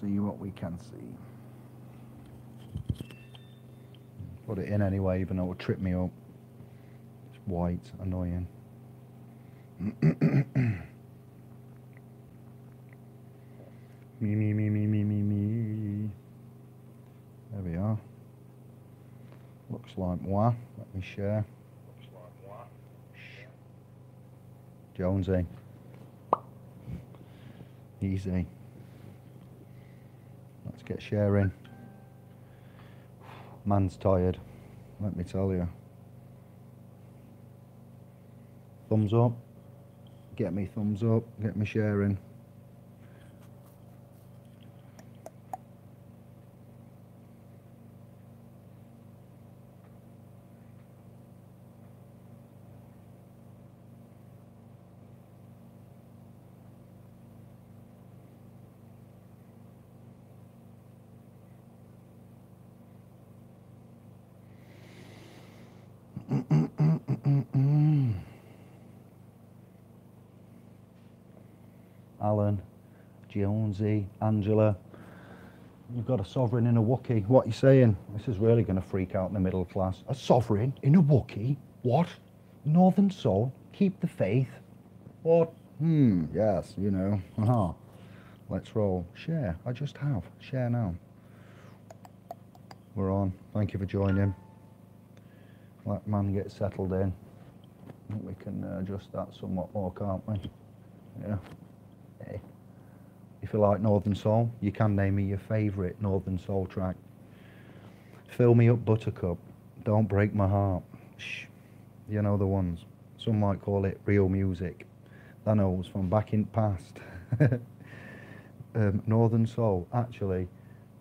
see what we can see. Put it in anyway, even though it will trip me up. It's white, annoying. Me. There we are. Looks like moi. Let me share. Jonesy. Easy. Let's get sharing. Man's tired, let me tell you. Thumbs up. Get me thumbs up. Get me sharing. Alan, Jonesy, Angela, you've got a sovereign in a Wookiee. What are you saying? This is really going to freak out the middle class. A sovereign in a Wookiee? What? Northern Soul? Keep the faith? What? Yes, you know. Let's roll. Share. I just have. Share now. We're on. Thank you for joining. Let man get settled in. I think we can adjust that somewhat more, can't we? Yeah. Hey. If you like Northern Soul, you can name me your favourite Northern Soul track. Fill Me Up Buttercup, Don't Break My Heart. Shh. You know the ones. Some might call it real music. That knows from back in the past. Northern Soul. Actually,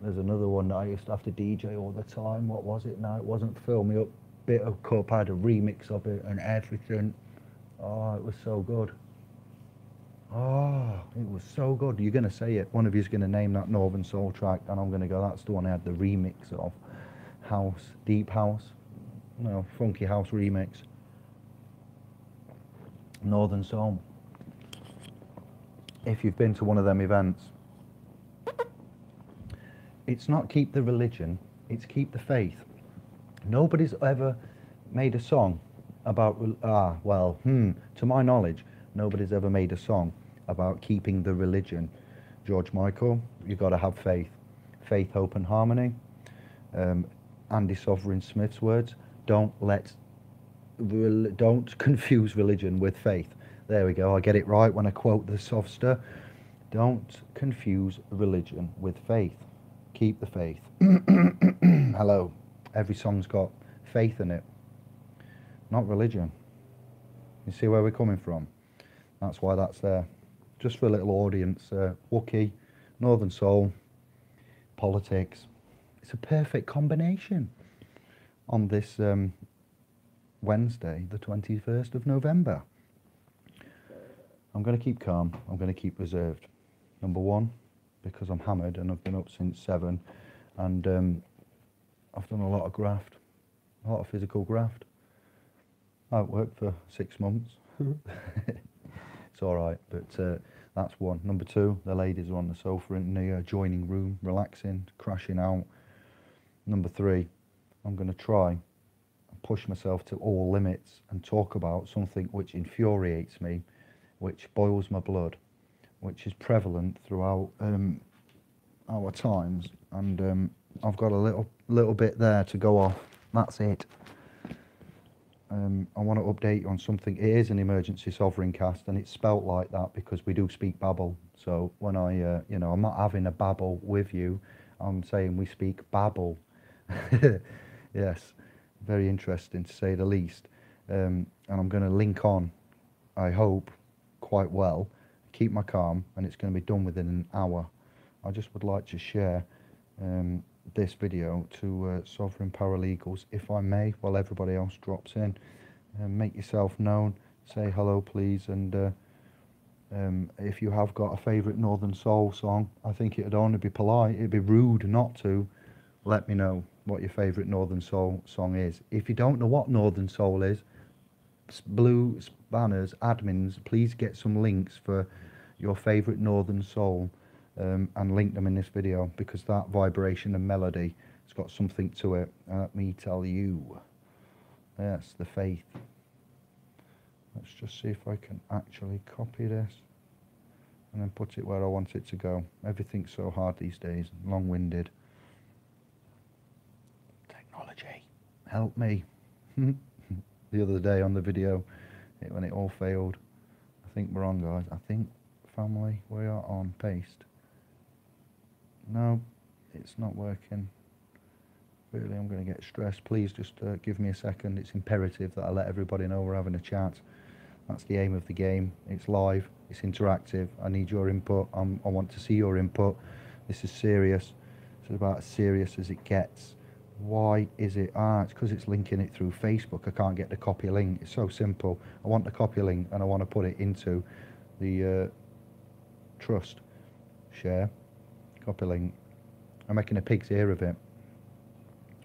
there's another one that I used to have to DJ all the time. What was it now? It wasn't Fill Me Up Buttercup. I had a remix of it and everything. Oh, it was so good. Oh, it was so good. You're going to say it. One of you's going to name that Northern Soul track, and I'm going to go, that's the one I had the remix of. House, Deep House. No, Funky House remix. Northern Soul. If you've been to one of them events, it's not keep the religion, it's keep the faith. Nobody's ever made a song about, to my knowledge, nobody's ever made a song about keeping the religion. George Michael, you've got to have faith. Faith, hope and harmony. Andy Sovereign Smith's words, don't confuse religion with faith. There we go, I get it right when I quote the Sovster. Don't confuse religion with faith. Keep the faith. Hello. Every song's got faith in it, not religion. You see where we're coming from? That's why that's there. Just for a little audience. Wookiee, Northern Soul, politics. It's a perfect combination on this Wednesday, the 21st of November. I'm going to keep calm. I'm going to keep reserved. Number one, because I'm hammered and I've been up since 7, and I've done a lot of graft, a lot of physical graft. I worked for 6 months. It's all right, but that's one. Number two, the ladies are on the sofa in the adjoining room, relaxing, crashing out. Number three, I'm going to try and push myself to all limits and talk about something which infuriates me, which boils my blood, which is prevalent throughout our times, and I've got a little bit there to go off. That's it. I want to update you on something. It is an emergency sovereign cast, and it's spelt like that because we do speak Babel. So when I, I'm not having a babble with you. I'm saying we speak Babel. Yes, very interesting to say the least. And I'm going to link on, I hope, quite well. Keep my calm, and it's going to be done within an hour. I just would like to share this video to sovereign paralegals, if I may, while everybody else drops in. Make yourself known, say hello please, and if you have got a favourite Northern Soul song, I think it'd only be polite, it'd be rude not to let me know what your favourite Northern Soul song is. If you don't know what Northern Soul is, Blue Spanners admins, please get some links for your favourite Northern Soul and link them in this video, because that vibration and melody has got something to it. Let me tell you. Yes, the faith. Let's just see if I can actually copy this and then put it where I want it to go. Everything's so hard these days, long-winded. Technology, help me. The other day on the video, when it all failed, I think we're on, guys. I think, family, we are on. Paste. No, it's not working. Really, I'm going to get stressed. Please just give me a second. It's imperative that I let everybody know we're having a chat. That's the aim of the game. It's live. It's interactive. I need your input. I want to see your input. This is serious. It's about as serious as it gets. Why is it? It's because it's linking it through Facebook. I can't get the copy link. It's so simple. I want the copy link and I want to put it into the trust. Share. Copy link. I'm making a pig's ear of it.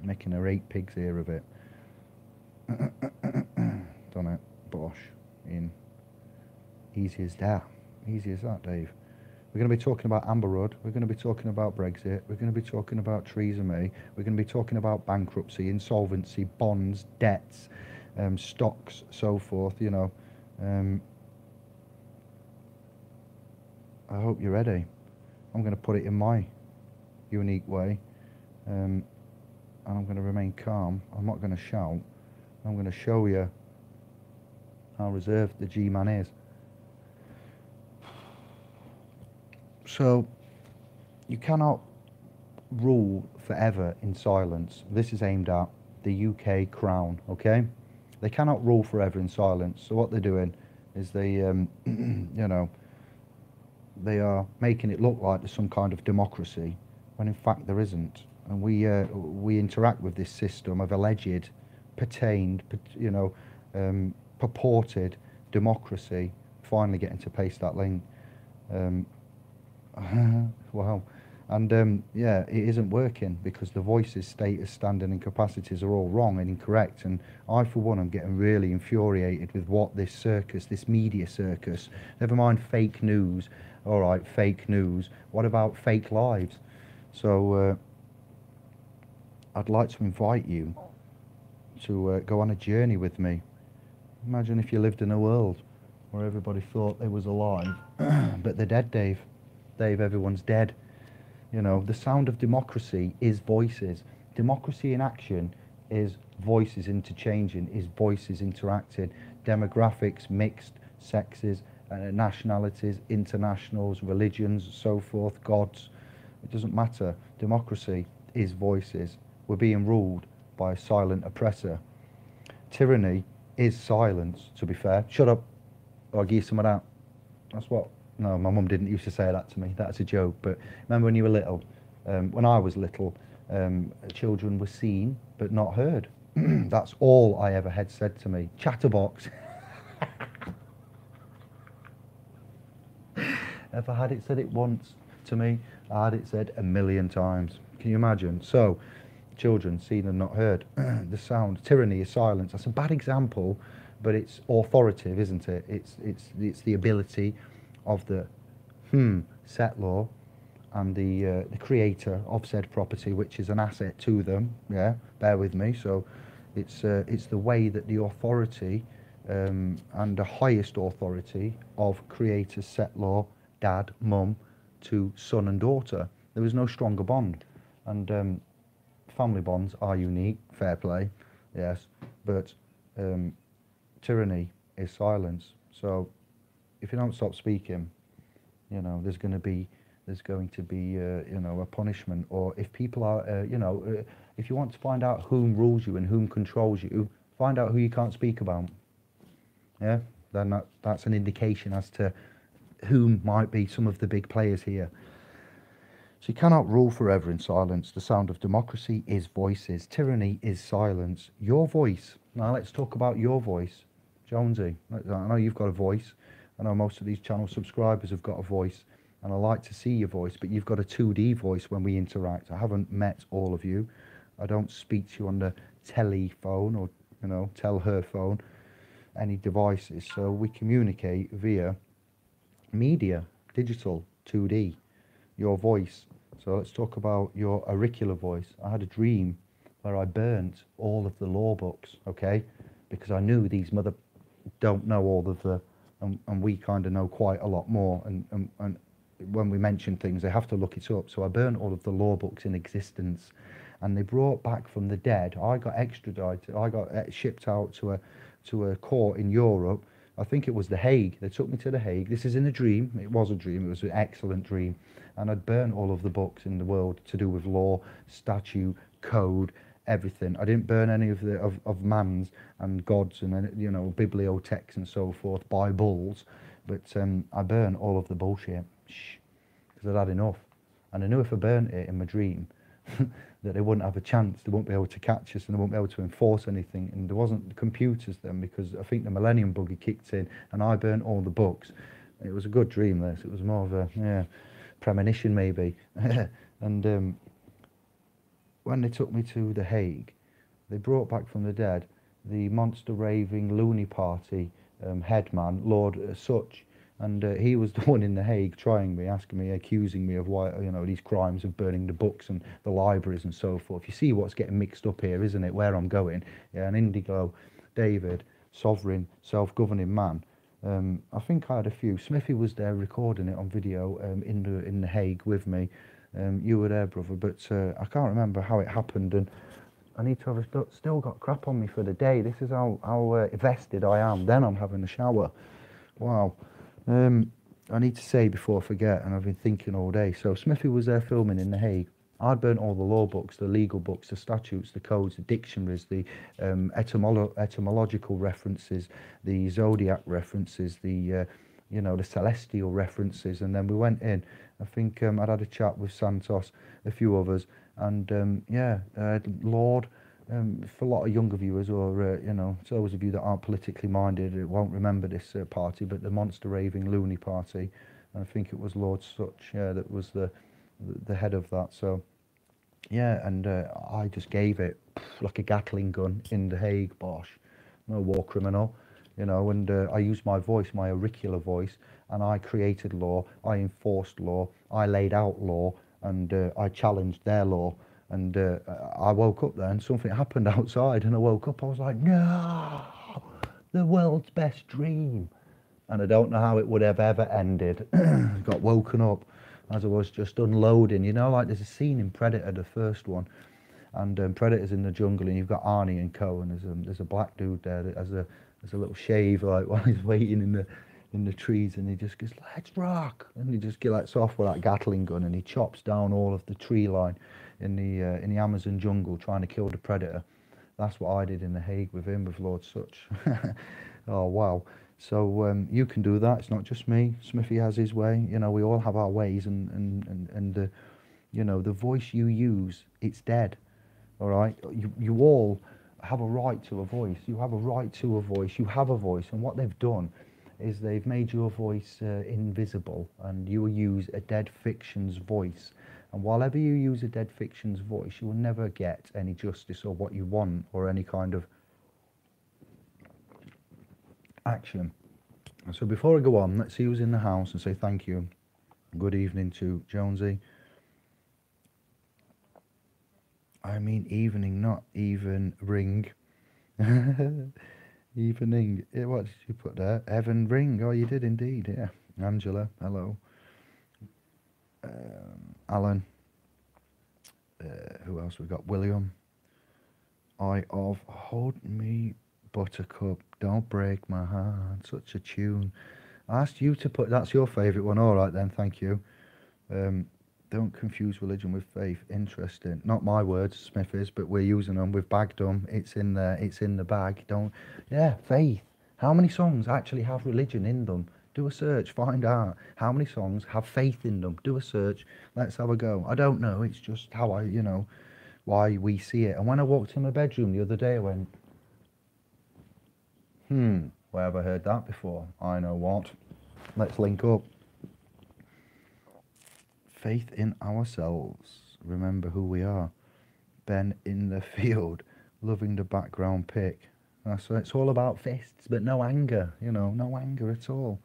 Making a 8 pig's ear of it. Done it. Bosh. In. Easy as that. Easy as that, Dave. We're going to be talking about Amber Rudd. We're going to be talking about Brexit. We're going to be talking about Theresa May. We're going to be talking about bankruptcy, insolvency, bonds, debts, stocks, so forth, you know. I hope you're ready. I'm going to put it in my unique way. And I'm going to remain calm. I'm not going to shout. I'm going to show you how reserved the G-man is. So, you cannot rule forever in silence. This is aimed at the UK Crown, okay? They cannot rule forever in silence. So what they're doing is they, you know, they are making it look like there's some kind of democracy, when in fact there isn't. And we interact with this system of alleged, pertained, you know, purported democracy. Finally getting to paste that link. Wow. And yeah, it isn't working because the voices, status, standing and capacities are all wrong and incorrect. And I, for one, am getting really infuriated with what this circus, this media circus, never mind fake news, all right, fake news, what about fake lives? So I'd like to invite you to go on a journey with me. Imagine if you lived in a world where everybody thought they was alive, but they're dead, Dave. Dave, everyone's dead. You know, the sound of democracy is voices. Democracy in action is voices interchanging, is voices interacting. Demographics, mixed sexes, nationalities, internationals, religions, so forth, gods. It doesn't matter. Democracy is voices. We're being ruled by a silent oppressor. Tyranny is silence, to be fair. Shut up, or I'll give you some of that. That's what... No, my mum didn't used to say that to me. That's a joke. But remember when you were little? When I was little, children were seen but not heard. That's all I ever had said to me. Chatterbox. If I had it said it once to me, I had it said a million times. Can you imagine? So, children seen and not heard. The sound. Tyranny is silence. That's a bad example, but it's authoritative, isn't it? It's the ability of the settlor and the creator of said property, which is an asset to them. Yeah, bear with me. So it's the way that the authority and the highest authority of creator, settlor, dad, mum to son and daughter. There is no stronger bond, and family bonds are unique. Fair play, yes, but tyranny is silence. So if you don't stop speaking, you know, there's going to be you know, a punishment. Or if people are you know, if you want to find out whom rules you and whom controls you, find out who you can't speak about. Yeah, then that's an indication as to whom might be some of the big players here. So you cannot rule forever in silence. The sound of democracy is voices. Tyranny is silence. Your voice. Now let's talk about your voice. Jonesy, I know you've got a voice. I know most of these channel subscribers have got a voice, and I like to see your voice, but you've got a 2D voice when we interact. I haven't met all of you. I don't speak to you on the telephone or, you know, tell her phone, any devices. So we communicate via media, digital, 2D. your voice. So let's talk about your auricular voice. I had a dream where I burnt all of the law books, okay? Because I knew these mother don't know all of the, and we kind of know quite a lot more. And when we mention things, they have to look it up. So I burnt all of the law books in existence, and they brought back from the dead. I got extradited. I got shipped out to a court in Europe. I think it was The Hague. They took me to The Hague. This is in a dream. It was a dream. It was an excellent dream. And I'd burnt all of the books in the world to do with law, statute, code, everything. I didn't burn any of the of man's and God's and, you know, bibliotheques and so forth, Bibles, but I burned all of the bullshit because I'd had enough. And I knew if I burnt it in my dream that they wouldn't have a chance, they wouldn't be able to catch us, and they wouldn't be able to enforce anything. And there wasn't computers then, because I think the Millennium Bug had kicked in, and I burnt all the books. It was a good dream, this. It was more of a premonition maybe. And when they took me to The Hague, they brought back from the dead the monster raving loony party headman, Lord Such. And he was the one in The Hague trying me, asking me, accusing me of why, you know, these crimes of burning the books and the libraries and so forth. You see what's getting mixed up here, isn't it? Where I'm going. Yeah, an Indigo, David, sovereign, self-governing man. I think I had a few. Smithy was there recording it on video in the Hague with me. You were there, brother, but I can't remember how it happened. And I need to have still got crap on me for the day. This is how vested I am. Then I'm having a shower. Wow. I need to say before I forget, and I've been thinking all day. So Smithy was there filming in The Hague. I'd burnt all the law books, the legal books, the statutes, the codes, the dictionaries, the etymological references, the zodiac references, the you know, the celestial references. And then we went in. I think I'd had a chat with Santos, a few others, and Lord. For a lot of younger viewers, or you know, to those of you that aren't politically minded, it won't remember this party, but the monster raving loony party. And I think it was Lord Such, that was the head of that. So yeah, and I just gave it like a Gatling gun in The Hague. Bosh, no war criminal, you know. And I used my voice, my auricular voice, and I created law, I enforced law, I laid out law, and I challenged their law. And I woke up then, something happened outside, and I woke up, I was like, no, the world's best dream. And I don't know how it would have ever ended. Got woken up as I was just unloading, you know, like there's a scene in Predator, the first one, and Predator's in the jungle, and you've got Arnie and Co, and there's a black dude there that has a little shave, like, while he's waiting in the trees, and he just goes, let's rock, and he just gets off with that Gatling gun, and he chops down all of the tree line in the Amazon jungle trying to kill the predator. That's what I did in The Hague with him, with Lord Such. Oh wow. So you can do that. It's not just me. Smithy has his way, you know. We all have our ways, and you know, the voice you use, it's dead. All right, you all have a right to a voice. You have a right to a voice. You have a voice, and what they've done is they've made your voice invisible, and you will use a dead fiction's voice. And whilever you use a dead fiction's voice, you will never get any justice or what you want, or any kind of action. So before I go on, let's see who's in the house and say thank you. Good evening to Jonesy. I mean evening, not even ring. Evening. What did you put there? Evan Ring. Oh, you did indeed, yeah. Angela, hello. Alan. Who else we got? William. Eye of Hold Me Buttercup, Don't Break My Heart. Such a tune. I asked you to put, that's your favourite one. All right then, thank you. Don't confuse religion with faith. Interesting. Not my words, Smithies, but we're using them. We've bagged them. It's in there. It's in the bag. Don't. Yeah, faith. How many songs actually have religion in them? Do a search. Find out. How many songs have faith in them? Do a search. Let's have a go. I don't know. It's just how I, you know, why we see it. And when I walked in my bedroom the other day, I went, where have I heard that before? I know what. Let's link up. Faith in ourselves. Remember who we are. Ben in the field. Loving the background pick. So it's all about fists, but no anger. You know, no anger at all.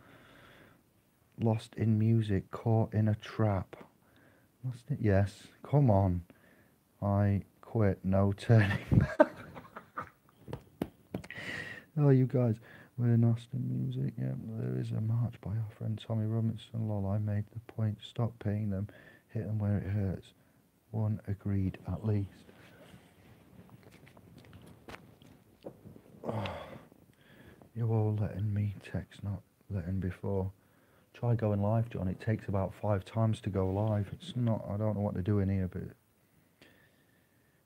Lost in music. Caught in a trap. Lost it? Yes. Come on. I quit. No turning back. Oh, you guys. We're Nostin Music. Yeah, there is a march by our friend Tommy Robinson. Lol, I made the point. Stop paying them. Hit them where it hurts. One agreed at least. Oh, you're all letting me text, not letting before. Try going live, John. It takes about 5 times to go live. It's not, I don't know what they're doing here, but...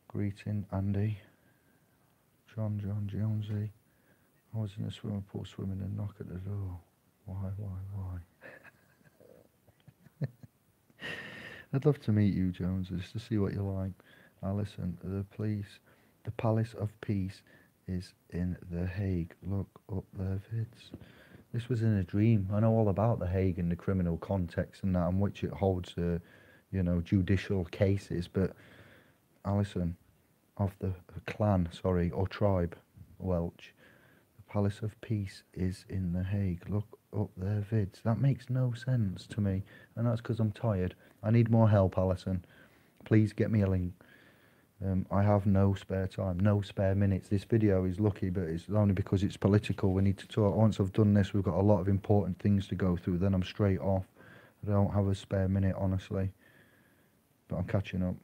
Greeting, Andy. John Jonesy. I was in a swimming pool swimming and knock at the door. Why? I'd love to meet you, Jones, just to see what you're like. Alison, the Palace of Peace is in The Hague. Look up their vids. This was in a dream. I know all about The Hague and the criminal context and that, in which it holds, you know, judicial cases. But Alison, of the clan, sorry, or tribe, Welch, the Palace of Peace is in The Hague. Look up their vids. That makes no sense to me, and that's because I'm tired. I need more help, Alison. Please get me a link. I have no spare time, no spare minutes. This video is lucky, but it's only because it's political. We need to talk. Once I've done this, we've got a lot of important things to go through. Then I'm straight off. I don't have a spare minute, honestly. But I'm catching up.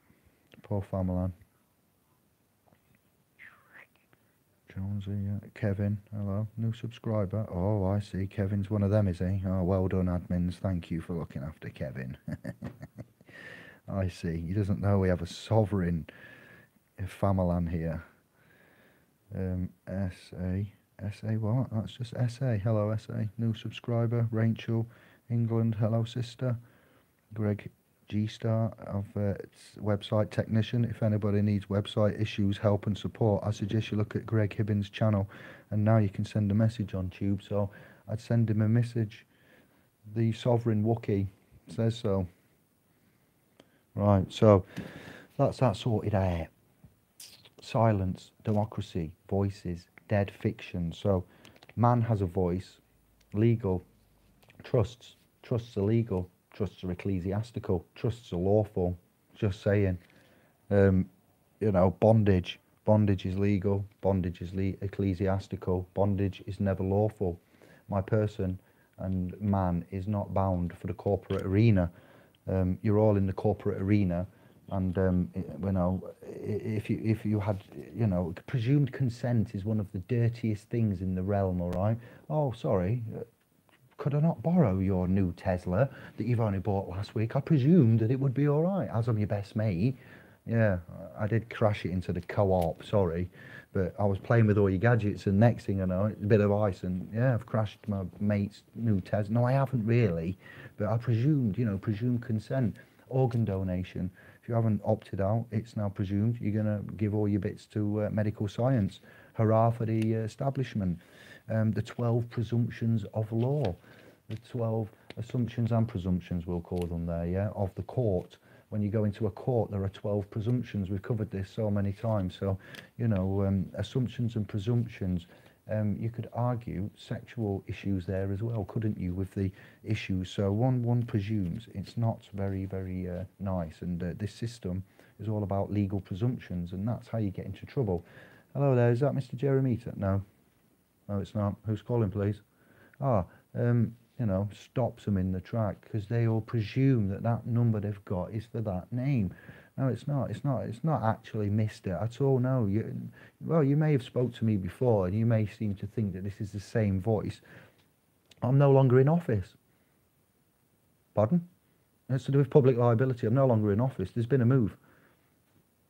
Poor family. Jonesy, yeah. Kevin, hello. New subscriber. Oh, I see. Kevin's one of them, is he? Oh, well done, admins. Thank you for looking after Kevin. I see. He doesn't know we have a sovereign Famalan here. SA what? That's just SA. Hello, SA. New subscriber. Rachel, England. Hello, sister. Greg G-Star of website technician. If anybody needs website issues, help and support, I suggest you look at Greg Hibbins' channel. And now you can send a message on Tube. So I'd send him a message. The sovereign Wookiee says so. Right, so that's that sorted out. Silence, democracy, voices, dead fiction. So man has a voice. Legal. Trusts. Trusts are legal. Trusts are ecclesiastical. Trusts are lawful. Just saying. You know, bondage. Bondage is legal. Bondage is ecclesiastical. Bondage is never lawful. My person and man is not bound for the corporate arena. You're all in the corporate arena, and you know, if you had, you know, presumed consent is one of the dirtiest things in the realm. All right. Oh, sorry. Could I not borrow your new Tesla that you've only bought last week? I presumed that it would be all right, as I'm your best mate. Yeah, I did crash it into the co-op, sorry. But I was playing with all your gadgets, and next thing I know, it's a bit of ice, and yeah, I've crashed my mate's new Tesla. No, I haven't really, but I presumed, you know, presumed consent. Organ donation. If you haven't opted out, it's now presumed you're going to give all your bits to medical science. Hurrah for the establishment. The 12 presumptions of law, the 12 assumptions and presumptions, we'll call them there, yeah, of the court. When you go into a court, there are 12 presumptions. We've covered this so many times. So, you know, assumptions and presumptions. You could argue sexual issues there as well, couldn't you, with the issues? So one presumes. It's not very, very nice. And this system is all about legal presumptions, and that's how you get into trouble. Hello there, is that Mr. Jeremita? No. No, it's not. Who's calling, please? You know, stops them in the track because they all presume that that number they've got is for that name. No, it's not. It's not. It's not actually Mr. at all. No. Well, you may have spoke to me before, and you may seem to think that this is the same voice. I'm no longer in office. Pardon? It's to do with public liability. I'm no longer in office. There's been a move.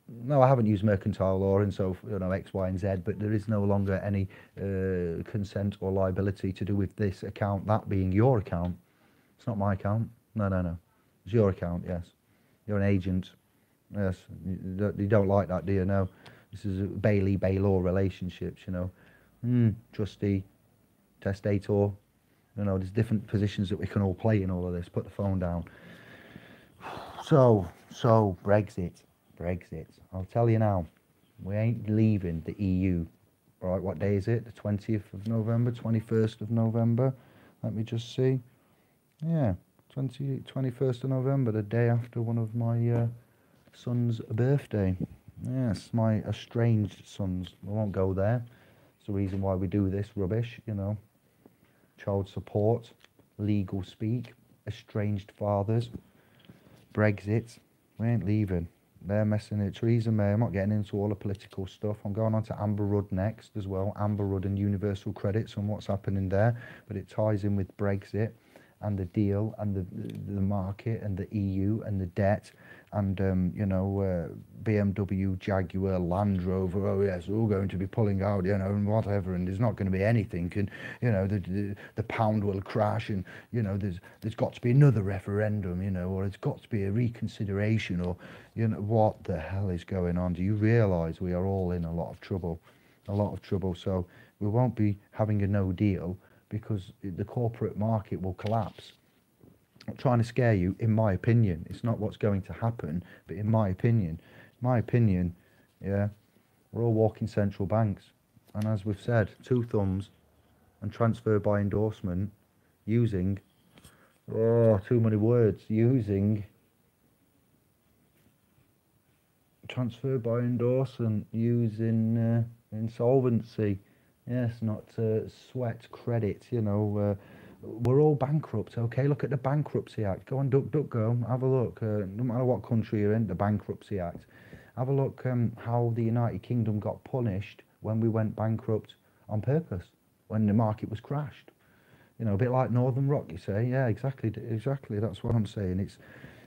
No, I haven't used mercantile law and so, you know, X, Y, and Z, but there is no longer any consent or liability to do with this account, that being your account. It's not my account. No. It's your account, yes. You're an agent. Yes. You don't like that, do you? No. This is Bailey-Baylor relationships, you know. Trustee, testator. You know, there's different positions that we can all play in all of this. Put the phone down. So, Brexit. I'll tell you now, we ain't leaving the EU. Right, what day is it? The 20th of November, 21st of November. Let me just see. Yeah, 21st of November, the day after one of my son's birthday. Yes, my estranged sons. I won't go there. It's the reason why we do this rubbish, you know. Child support, legal speak, estranged fathers, Brexit. We ain't leaving. They're messing it. Theresa May, I'm not getting into all the political stuff. I'm going on to Amber Rudd next as well. Amber Rudd and universal credits and what's happening there. But it ties in with Brexit and the deal and the market and the EU and the debt and, you know, BMW, Jaguar, Land Rover, oh yes, we're all going to be pulling out, you know, and whatever, and there's not going to be anything, and, you know, the pound will crash, and, you know, there's got to be another referendum, you know, or there's got to be a reconsideration, or, you know, what the hell is going on? Do you realise we are all in a lot of trouble? A lot of trouble. So we won't be having a no deal because the corporate market will collapse. I'm not trying to scare you, in my opinion. It's not what's going to happen, but in my opinion, yeah, we're all walking central banks. And as we've said, 2 thumbs and transfer by endorsement using, oh, too many words, using transfer by endorsement, using insolvency. Yes, not sweat credit, you know. We're all bankrupt, okay? Look at the Bankruptcy Act. Go on, go, have a look. No matter what country you're in, the Bankruptcy Act. Have a look how the United Kingdom got punished when we went bankrupt on purpose, when the market was crashed. You know, a bit like Northern Rock, you say. Yeah, exactly, that's what I'm saying. It's,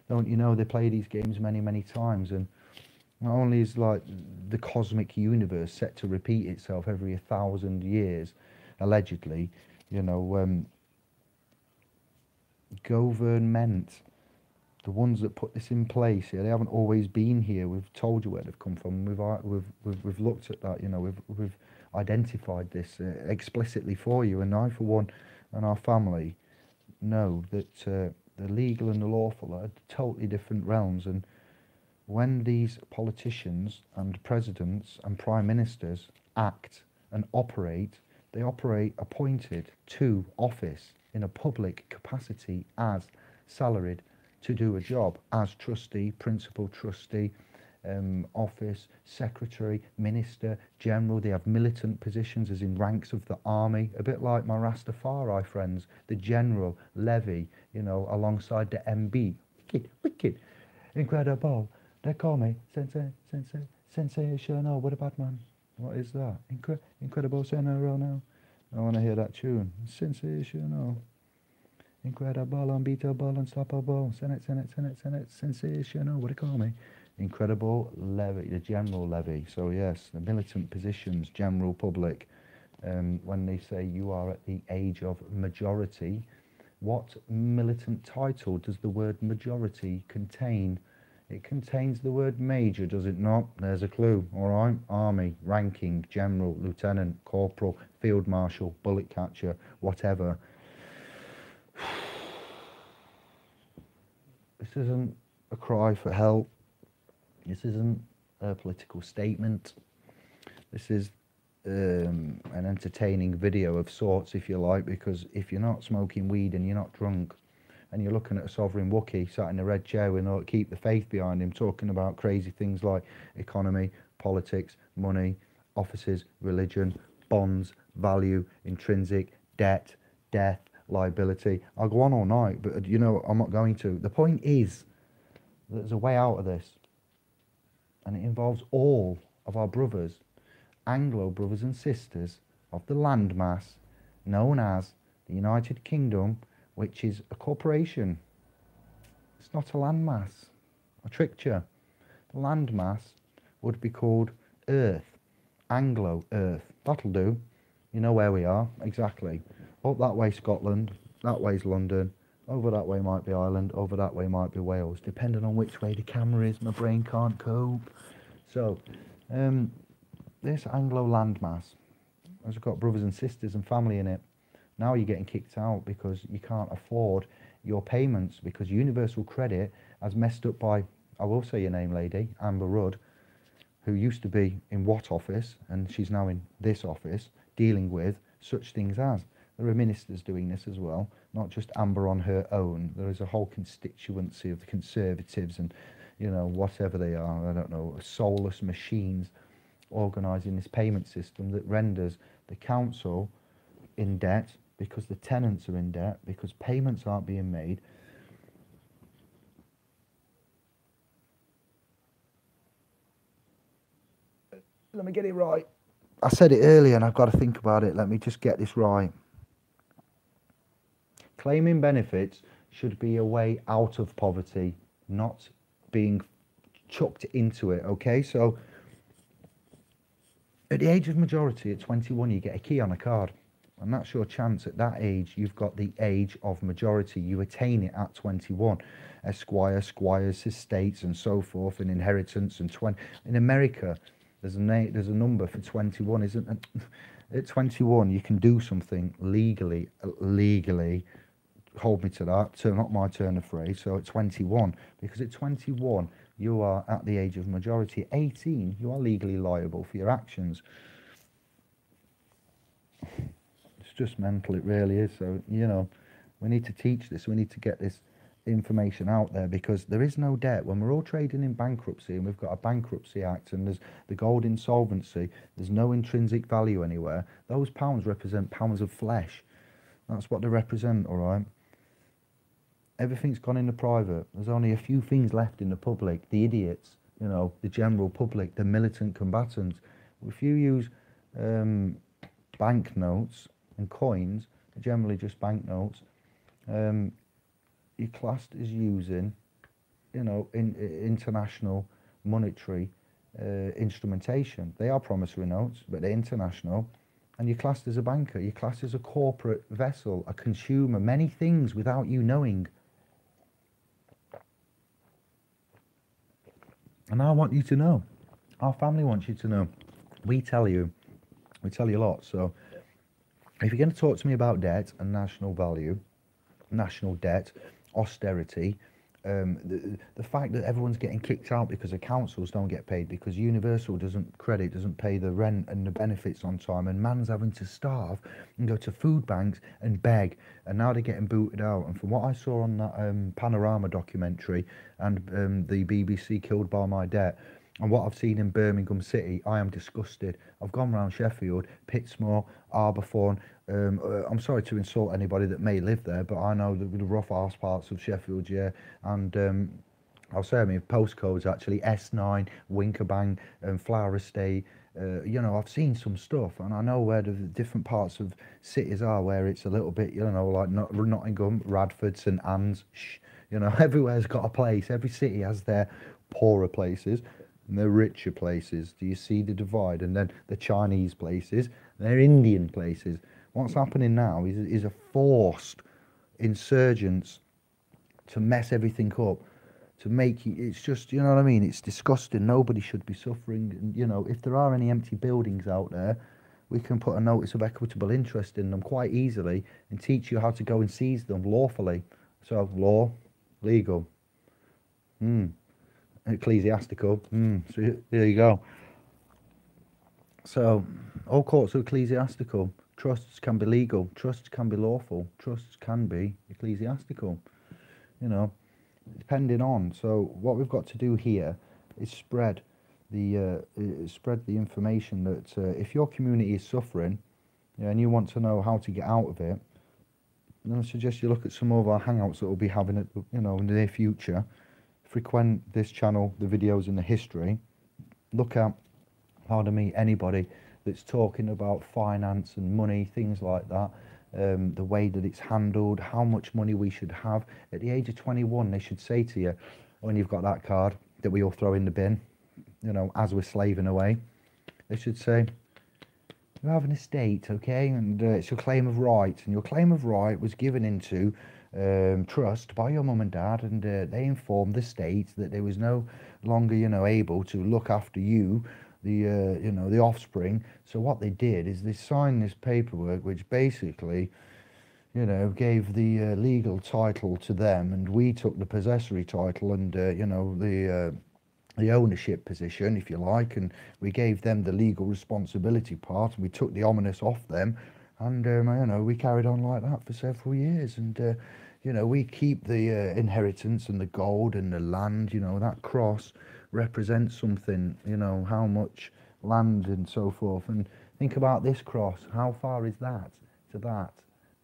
don't you know, they play these games many, many times, and not only is like the cosmic universe set to repeat itself every 1,000 years, allegedly, you know, government, the ones that put this in place, yeah, they haven't always been here. We've told you where they've come from. We've looked at that. You know, we've identified this explicitly for you. And I, for one, and our family, know that the legal and the lawful are totally different realms. And when these politicians and presidents and prime ministers act and operate, they operate appointed to office in a public capacity as salaried to do a job as trustee, principal trustee, office, secretary, minister, general. They have militant positions as in ranks of the army, a bit like my Rastafari friends, the general, levy, you know, alongside the MB. Wicked, incredible. They call me sensational. What about man? What is that? Incredible scenario now. I want to hear that tune. Sensational. Incredible, unbeatable, unstoppable. Senate, sensational. What do you call me? Incredible levy, the general levy. So yes, the militant positions, general public. When they say you are at the age of majority, what militant title does the word majority contain? It contains the word major, does it not? There's a clue, all right? Army, ranking, general, lieutenant, corporal, field marshal, bullet catcher, whatever. This isn't a cry for help. This isn't a political statement. This is an entertaining video of sorts, if you like, because if you're not smoking weed and you're not drunk, and you're looking at a sovereign Wookiee sat in a red chair with no keep the faith behind him, talking about crazy things like economy, politics, money, offices, religion, bonds, value, intrinsic, debt, death, liability. I'll go on all night, but you know, I'm not going to. The point is, there's a way out of this, and it involves all of our brothers, Anglo brothers and sisters of the landmass known as the United Kingdom, which is a corporation. It's not a landmass. I tricked you. The landmass would be called Earth, Anglo Earth. That'll do. You know where we are, exactly. Up that way Scotland, that way's London, over that way might be Ireland, over that way might be Wales, depending on which way the camera is. My brain can't cope. So, this Anglo landmass has got brothers and sisters and family in it. Now you're getting kicked out because you can't afford your payments because Universal Credit has messed up by, I will say your name, lady, Amber Rudd, who used to be in what office, and she's now in this office, dealing with such things as. There are ministers doing this as well. not just Amber on her own. There is a whole constituency of the Conservatives and, you know, whatever they are, I don't know, soulless machines organising this payment system that renders the council in debt because the tenants are in debt, because payments aren't being made. Let me get it right. I said it earlier and I've got to think about it. Let me just get this right. Claiming benefits should be a way out of poverty, not being chucked into it, okay? So at the age of majority, at 21, you get a key on a card. And that's your chance. At that age, you've got the age of majority. You attain it at 21. Esquire, squires, estates, and so forth, and inheritance. And 20. In America, there's a number for 21, isn't it? At 21, you can do something legally. Hold me to that. Not my turn of phrase. So at 21, because at 21, you are at the age of majority. At 18, you are legally liable for your actions. It's just mental, it really is. So, you know, we need to teach this. We need to get this information out there, because there is no debt. When we're all trading in bankruptcy and we've got a bankruptcy act and there's the gold insolvency, there's no intrinsic value anywhere. Those pounds represent pounds of flesh. That's what they represent, all right? Everything's gone into private. There's only a few things left in the public. The idiots, you know, the general public, the militant combatants. If you use banknotes and coins, generally just banknotes, you're classed as using, you know, international monetary instrumentation. They are promissory notes, but they're international. And you're classed as a banker. You're classed as a corporate vessel, a consumer, many things without you knowing. And I want you to know. Our family wants you to know. We tell you a lot. So if you're going to talk to me about debt and national value, national debt, austerity, the fact that everyone's getting kicked out because the councils don't get paid, because Universal doesn't pay the rent and the benefits on time, and man's having to starve and go to food banks and beg, and now they're getting booted out. And from what I saw on that Panorama documentary and the BBC Killed by My Debt, and what I've seen in Birmingham City, I am disgusted. I've gone round Sheffield, Pittsmore, Arborthorne. I'm sorry to insult anybody that may live there, but I know the rough arse parts of Sheffield, yeah. And I'll say, I mean, postcodes actually, S9, Winkerbang, Flower Estate. You know, I've seen some stuff, and I know where the different parts of cities are, where it's a little bit, you know, like Nottingham, Radford, St Anne's, you know, everywhere's got a place. Every city has their poorer places and their richer places. Do you see the divide? And then the Chinese places, their Indian places. What's happening now is a forced insurgence to mess everything up, to make it, it's just, you know what I mean? It's disgusting. Nobody should be suffering. And, you know, if there are any empty buildings out there, we can put a notice of equitable interest in them quite easily and teach you how to go and seize them lawfully. So law, legal, ecclesiastical. So there you go. So all courts are ecclesiastical. Trusts can be legal. Trusts can be lawful. Trusts can be ecclesiastical. You know, depending on. So what we've got to do here is spread the information that if your community is suffering, yeah, and you want to know how to get out of it, then I suggest you look at some of our hangouts that we'll be having, you know, in the near future. Frequent this channel, the videos in the history. Look at how to meet anybody that's talking about finance and money, things like that. The way that it's handled, how much money we should have. At the age of 21, they should say to you, when you've got that card that we all throw in the bin, you know, as we're slaving away, they should say, you have an estate, okay, and it's your claim of right, and your claim of right was given into trust by your mum and dad, and they informed the state that there was no longer, you know, able to look after you, the you know, the offspring. So what they did is they signed this paperwork, which basically, you know, gave the legal title to them, and we took the possessory title and you know, the ownership position, if you like, and we gave them the legal responsibility part, and we took the ominous off them, And, we carried on like that for several years. And, we keep the inheritance and the gold and the land, that cross represents something, how much land and so forth. And think about this cross. How far is that to that,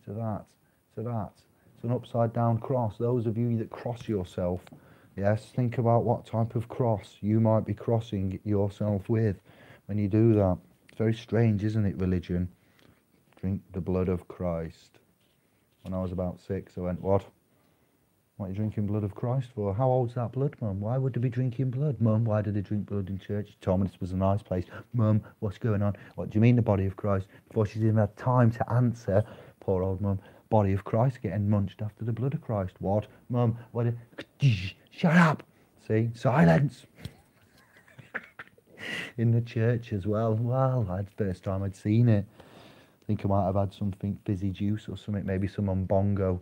to that, to that? It's an upside down cross. Those of you that cross yourself, yes, think about what type of cross you might be crossing yourself with when you do that. It's very strange, isn't it, religion? Drink the blood of Christ. When I was about 6, I went, what? What are you drinking blood of Christ for? How old's that blood, Mum? Why would they be drinking blood? Mum, why do they drink blood in church? She told me this was a nice place. Mum, what's going on? What do you mean the body of Christ? Before she's even had time to answer, poor old Mum, body of Christ getting munched after the blood of Christ. What? Mum, what? Shut up! See? Silence! In the church as well. Well, first time I'd seen it. I think I might have had something fizzy juice or something, maybe some on bongo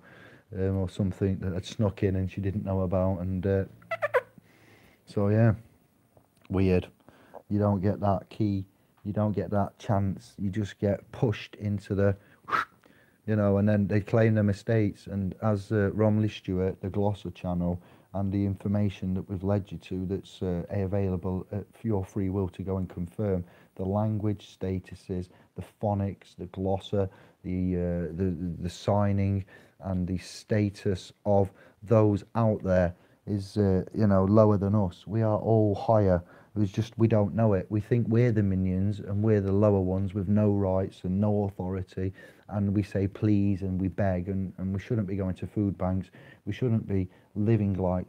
or something that had snuck in and she didn't know about. And so, yeah, weird. You don't get that key. You don't get that chance. You just get pushed into the, and then they claim their mistakes. And as Romley Stewart, the Glosser channel, and the information that we've led you to that's available for your free will to go and confirm, the language statuses, the phonics, the glosser, the signing, and the status of those out there is lower than us. We are all higher. It's just we don't know it. We think we're the minions and we're the lower ones with no rights and no authority, and we say please and we beg, and we shouldn't be going to food banks. We shouldn't be living like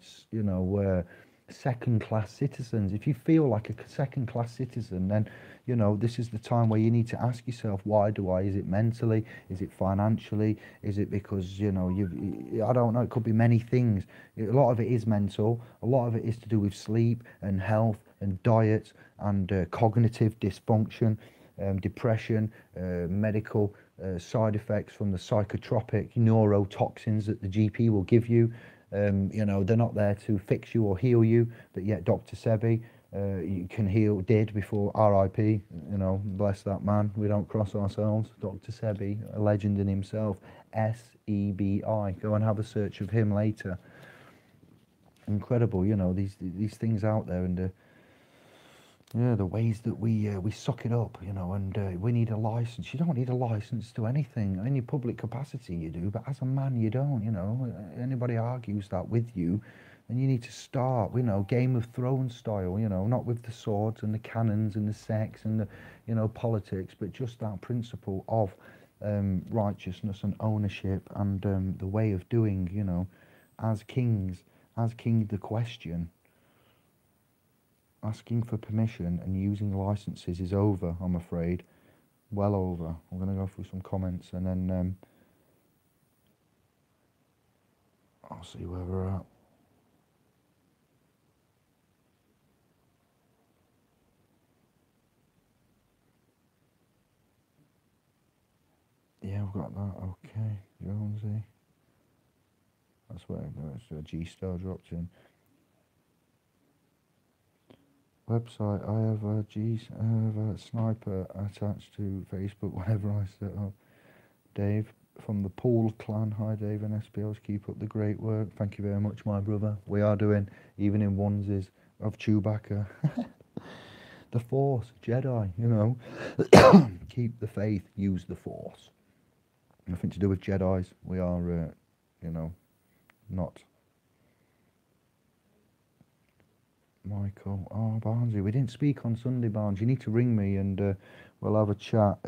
second-class citizens. If you feel like a second-class citizen, then this is the time where you need to ask yourself, why do I? Is it mentally? Is it financially? Is it because I don't know, it could be many things. A lot of it is mental. A lot of it is to do with sleep and health and diet and cognitive dysfunction, depression, medical side effects from the psychotropic neurotoxins that the GP will give you. They're not there to fix you or heal you, but yet Dr. Sebi you can heal, did before RIP, bless that man. We don't cross ourselves. Dr. Sebi, a legend in himself. SEBI. Go and have a search of him later. Incredible, these things out there, and the ways that we suck it up, and we need a license. You don't need a license to anything. In your public capacity you do, but as a man you don't, Anybody argues that with you, and you need to start, Game of Thrones style, not with the swords and the cannons and the sex and the, politics, but just that principle of righteousness and ownership and the way of doing, as kings. As king, the question, asking for permission and using licenses is over, I'm afraid. Well over. I'm going to go through some comments and then I'll see where we're at. Yeah, I've got that. Okay, Jonesy. That's where a G-Star dropped in. Website, I have a sniper attached to Facebook whenever I set up. Dave from the Paul clan. Hi Dave and SPLs, keep up the great work. Thank you very much, my brother. We are doing, even in onesies, of Chewbacca. The Force, Jedi, Keep the faith, use the Force. Nothing to do with Jedis. We are, not. Michael, Barnesy, we didn't speak on Sunday, Barnes. You need to ring me and we'll have a chat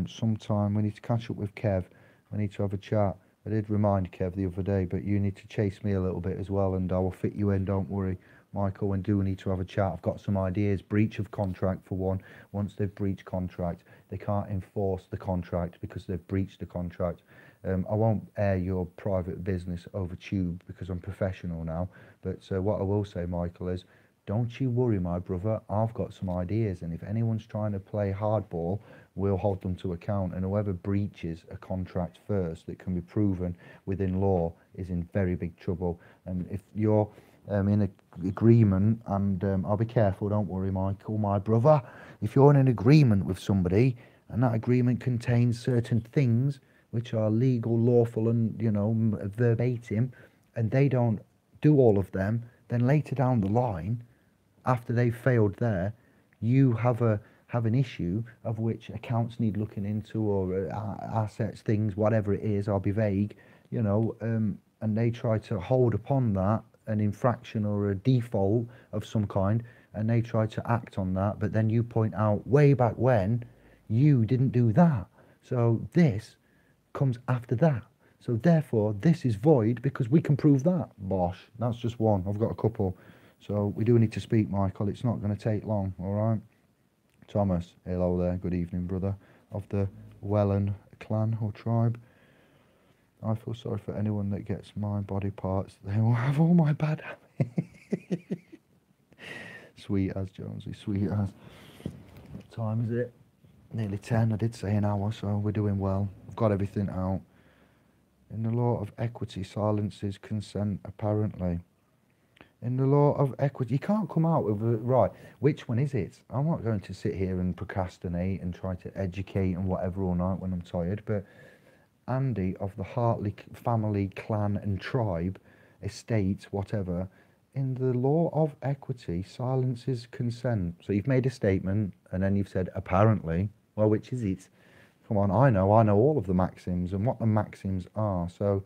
sometime. We need to catch up with Kev. We need to have a chat. I did remind Kev the other day, but you need to chase me a little bit as well, and I will fit you in, don't worry. Michael, and do need to have a chat. I've got some ideas. Breach of contract for one. Once they've breached contract, they can't enforce the contract because they've breached the contract. I won't air your private business over tube because I'm professional now. But what I will say, Michael, is don't you worry, my brother. I've got some ideas, and if anyone's trying to play hardball, we'll hold them to account. And whoever breaches a contract first that can be proven within law is in very big trouble. And if you're in agreement, and I'll be careful, don't worry, Michael, my brother. If you're in an agreement with somebody and that agreement contains certain things which are legal, lawful, and verbatim, and they don't do all of them, then later down the line, after they've failed there, you have an issue of which accounts need looking into, or assets, things, whatever it is. I'll be vague, and they try to hold upon that an infraction or a default of some kind, and they try to act on that, but then you point out way back when you didn't do that. So this comes after that. So therefore, this is void because we can prove that. Bosh. That's just one. I've got a couple. So we do need to speak, Michael. It's not going to take long, all right? Thomas, hello there. Good evening, brother of the Welland clan or tribe. I feel sorry for anyone that gets my body parts. They will have all my bad habits. Sweet as, Jonesy, sweet as. What time is it? Nearly 10. I did say an hour, so we're doing well. I've got everything out. In the law of equity, silence is consent, apparently. In the law of equity, you can't come out with right. Which one is it? I'm not going to sit here and procrastinate and try to educate and whatever all night when I'm tired, but Andy of the Hartley family, clan and tribe, estate, whatever, in the law of equity, silence is consent. So you've made a statement and then you've said, apparently. Well, which is it? Come on, I know all of the maxims and what the maxims are. So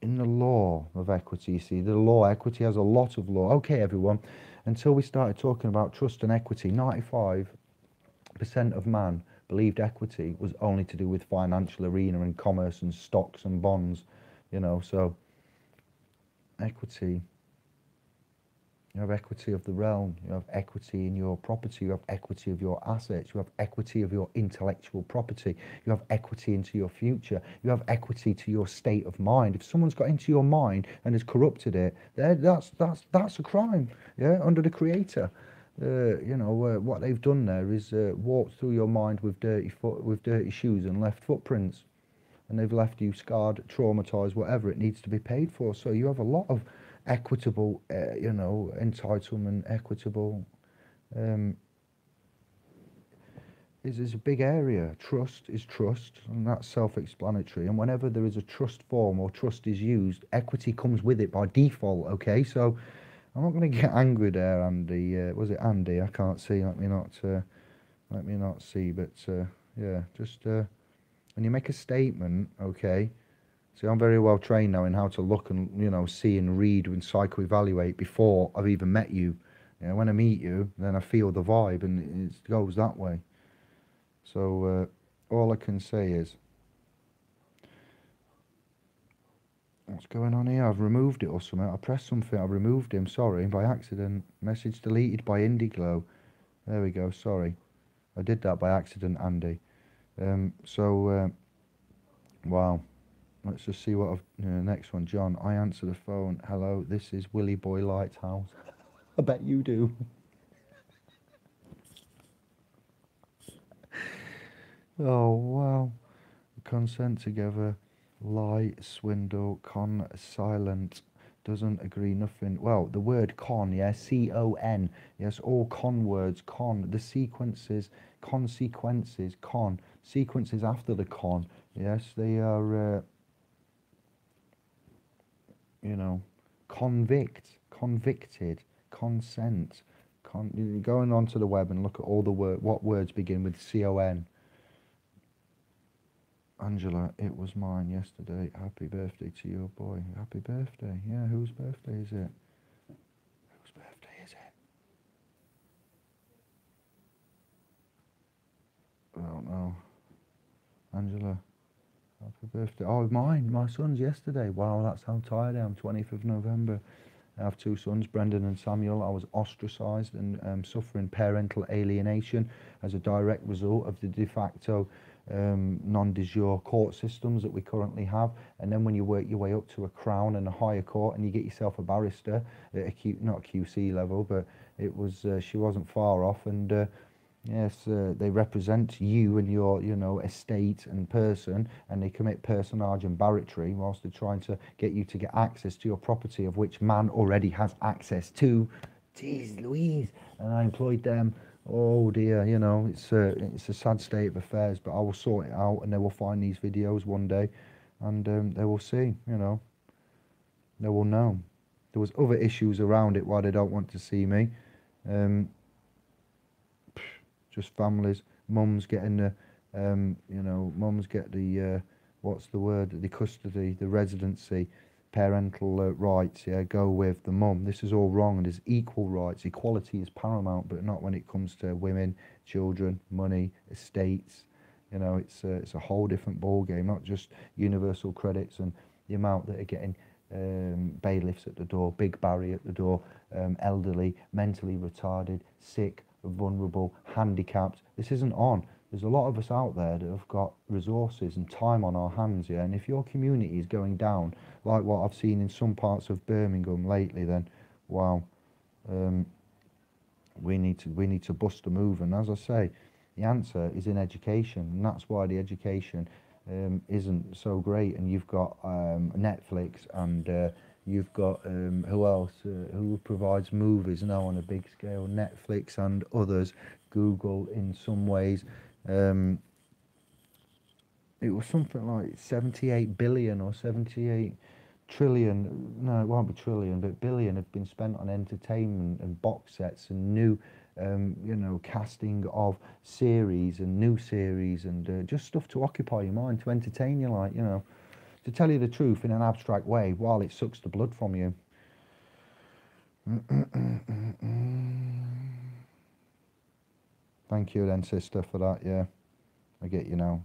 in the law of equity, you see, the law, equity has a lot of law. Okay, everyone, until we started talking about trust and equity, 95% of man believed equity was only to do with financial arena and commerce and stocks and bonds, so equity. You have equity of the realm, you have equity in your property, you have equity of your assets, you have equity of your intellectual property, you have equity into your future, you have equity to your state of mind. If someone's got into your mind and has corrupted it, that's a crime, under the Creator. What they've done there is walked through your mind with dirty shoes and left footprints, and they've left you scarred, traumatized, whatever. It needs to be paid for. So you have a lot of equitable, entitlement, equitable. Is a big area. Trust is trust, and that's self-explanatory. And whenever there is a trust form or trust is used, equity comes with it by default. Okay, so I'm not going to get angry there, Andy. Was it Andy? I can't see. Let me not see. But yeah, just when you make a statement, okay. See, I'm very well trained now in how to look and see and read and psycho-evaluate before I've even met you. When I meet you, then I feel the vibe, and it goes that way. So all I can say is, what's going on here? I've removed it or something. I pressed something. I removed him. Sorry, by accident. Message deleted by Indiglow. There we go. Sorry, I did that by accident, Andy. Wow. Let's just see what I've... next one, John. I answer the phone. Hello, this is Willie Boy Lighthouse. I bet you do. Oh, wow. Consent together. Lie, swindle, con, silent, doesn't agree, nothing. Well, the word con, C-O-N. Yes, all con words, con. The sequences, consequences, con. Sequences after the con. Yes, they are... convict, convicted, consent. Going onto the web and look at all the what words begin with C-O-N. Angela, it was mine yesterday. Happy birthday to your boy. Happy birthday. Yeah, whose birthday is it? Whose birthday is it? I don't know. Angela. Happy birthday. Oh, mine. My son's yesterday. Wow, that's how tired I am. 20th of November. I have two sons, Brendan and Samuel. I was ostracised and suffering parental alienation as a direct result of the de facto non-de jure court systems that we currently have. And then when you work your way up to a Crown and a higher court and you get yourself a barrister at not QC level, but it was she wasn't far off. And yes, they represent you and your, estate and person, and they commit personage and barratry whilst they're trying to get you to get access to your property, of which man already has access to. Jeez Louise. And I employed them Oh dear, you know, it's a sad state of affairs, but I will sort it out, and they will find these videos one day, and they will see, you know, they will know. There was other issues around it why they don't want to see me. Um, just families, mums getting the, you know, mums get the, what's the word, the custody, the residency, parental rights, yeah, go with the mum. This is all wrong, and there's equal rights. Equality is paramount, but not when it comes to women, children, money, estates. You know, it's a whole different ball game, not just universal credits and the amount that are getting bailiffs at the door, big barrier at the door, elderly, mentally retarded, sick, vulnerable, handicapped. This isn't on. There's a lot of us out there that have got resources and time on our hands, yeah. And if your community is going down, like what I've seen in some parts of Birmingham lately, then wow, um, we need to bust a move. And as I say, the answer is in education, and that's why the education isn't so great. And you've got Netflix, and you've got who else? Who provides movies now on a big scale? Netflix and others. Google in some ways. It was something like 78 billion or 78 trillion. No, it won't be trillion, but billion have been spent on entertainment and box sets and new, you know, casting of series and new series, and just stuff to occupy your mind, to entertain you, like, you know, to tell you the truth in an abstract way while it sucks the blood from you. Thank you then, sister, for that. Yeah, I get you now.